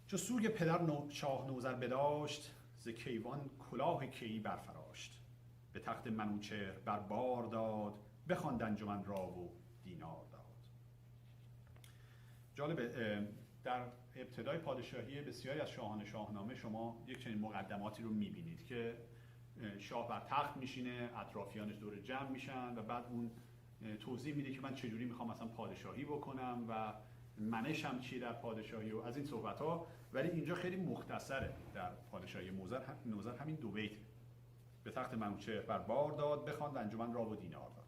چو سوی پدر شاه نوذر بداشت، ز کیوان کلاه کیی برفراشت. به تخت منوچهر بر بار داد، بخواند انجمن را و دینار داد. جالبه در ابتدای پادشاهی بسیاری از شاهان شاهنامه شما یک چنین مقدماتی رو میبینید که شاه بر تخت میشینه، اطرافیانش دور جمع میشن و بعد اون توضیح میده که من چجوری میخوام مثلا پادشاهی بکنم و منشم چیه در پادشاهی و از این صحبت ها. ولی اینجا خیلی مختصره. در پادشاهی نوذر همین دو بیت: به تخت منوچهر بر بار داد، بخواند انجمن را و دینار داد.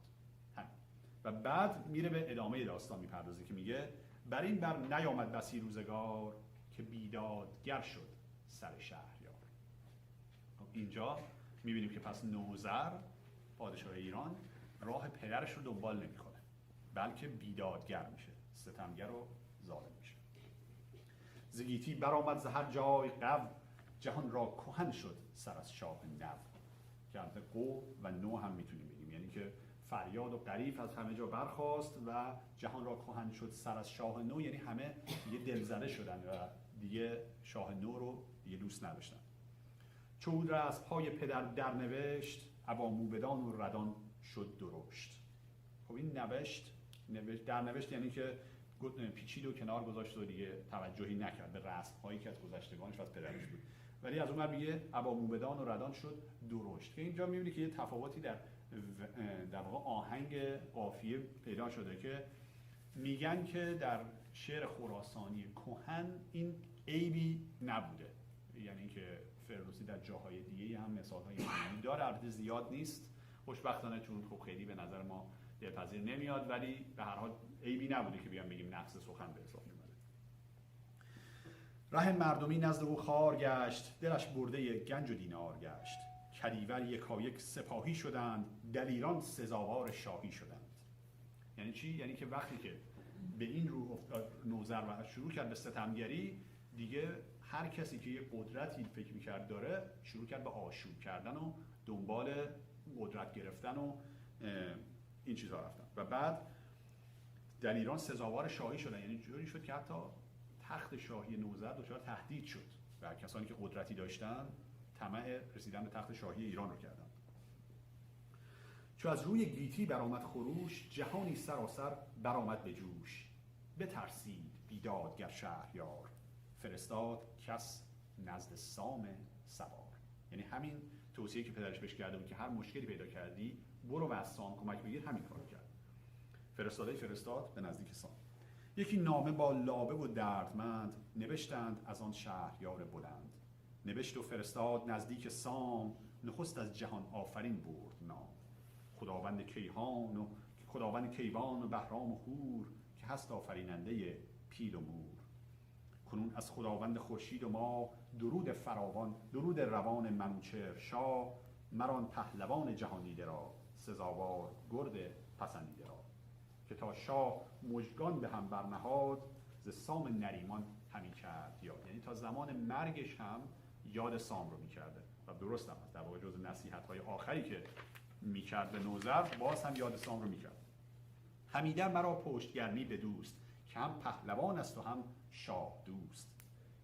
و بعد میره به ادامه داستان میپردازه که میگه بر این بر نیامد بسی روزگار، که بیدادگر شد سر شهریار. اینجا میبینیم که پس نوذر پادشاه ایران راه پدرش رو دنبال نمیکنه، بلکه بیدادگر میشه، ستمگر و ظالم میشه. ز گیتی برآمد ز هر جای غو، جهان را کهن شد سر از شاه نو. که قو و نو هم میتونیم بگیم، یعنی که فریاد و غریو از همه جا برخاست و جهان را کهن شد سر از شاه نو، یعنی همه دیگه دلزده شدن و دیگه شاه نو رو دیگه دوست نداشتن. چو را از پای پدر در نوشت، ابا موبدان و ردان شد درشت. خب این در نوشت یعنی که پیچید و کنار گذاشت و دیگه توجهی نکرد به رسم هایی که از گذشتگانش و از پدرش بود. ولی از اون میگه ابا موبدان و ردان شد درشت، که اینجا میبینی که یه تفاوتی در واقع آهنگ قافیه پیدا شده که میگن که در شعر خراسانی کهن این عیبی نبوده. یعنی که فردوسی در جاهای دیگه هم مثال‌های اینجوری داره، البته زیاد نیست خوشبختانه، چون خب خیلی به نظر ما دلپذیر نمیاد، ولی به هر حال عیبی نبوده که بگیم نقص سخن به حساب میاد. ره مردمی نزد او خوار گشت، دلش برده گنج و دینار گشت. کدیور یکایک سپاهی شدند، دلیران سزاوار شاهی شدند. یعنی چی؟ یعنی که وقتی که به این رو افتاد نوذر و شروع کرد به ستمگری، دیگه هر کسی که یه قدرتی فکر می‌کرد داره شروع کرد به آشوب کردن و دنبال قدرت گرفتن و این چیزها رفتن. و بعد دلیران سزاوار شاهی شدن، یعنی جوری شد که حتی تخت شاهی نوذر دچار تهدید شد و کسانی که قدرتی داشتن طمع رسیدن به تخت شاهی ایران رو کردن. چو از روی گیتی برآمد خروش، جهانی سراسر برآمد به جوش. بترسید بیدادگر شهریار، فرستاد کس نزد سام سوار. یعنی همین توصیه که پدرش بهش کرده بود که هر مشکلی پیدا کردی برو و از سام کمک بگیر، همین کارو کرد. فرستاد به نزدیک سام. یکی نامه با لابه و دردمند، نوشتند از آن شهریار بلند. نوشت و فرستاد نزدیک سام، نخست از جهان آفرین برد نام. خداوند کیوان و بهرام و هور، که هست آفریننده پیل و مور. کنون از خداوند خورشید و ماه، درود فراوان درود روان منوچهر شاه. مران پهلوان جهاندیده را، سزاوار گرد پسندیده را. که تا شاه مژگان به هم برنهاد، ز سام نریمان همی کرد یاد. یعنی تا زمان مرگش هم یاد سام رو میکرده و درست هم هست، در واقع جز نصیحت‌های آخری که میکرد به نوذر باز هم یاد سام رو میکرد. همیدن مرا پشتگرمی به دوست، که هم پهلوان است و هم شاه دوست.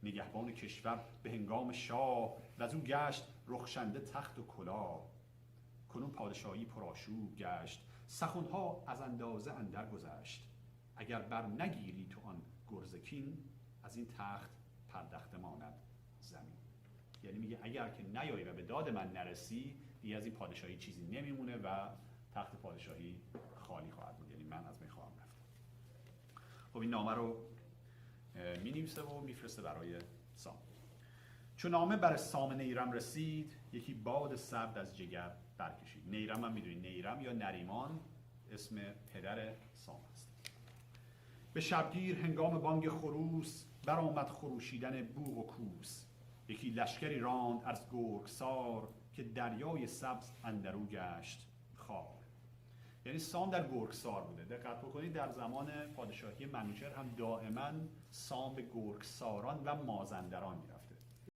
نگهبان کشور به هنگام شاه، و از او گشت رخشنده تخت و کلاه. کنون پادشاهی پرآشوب گشت، سخنها از اندازه اندر گذشت. اگر بر نگیری تو آن گرزکین، از این تخت پردخته ماند زمین. یعنی میگه اگر که نیایی و به داد من نرسی، دیگه از این پادشاهی چیزی نمیمونه و تخت پادشاهی خالی خواهد بود، یعنی من از می خواهم رفت. خب این نامه رو می نویسه و میفرسته برای سام. چون نامه بر سام نیرم رسید، یکی باد سرد از جگر برکشید. نیرم هم میدونید، نیرم یا نریمان اسم پدر سام است. به شبگیر هنگام بانگ خروس، برآمد خروشیدن بوق و کوس. یکی لشکری راند از گرگسار، که دریای سبز اندرو گشت خوار. یعنی سام در گرگسار بوده. دقت بکنید در زمان پادشاهی منوچهر هم دائما سام به گرگساران و مازندران میرفت.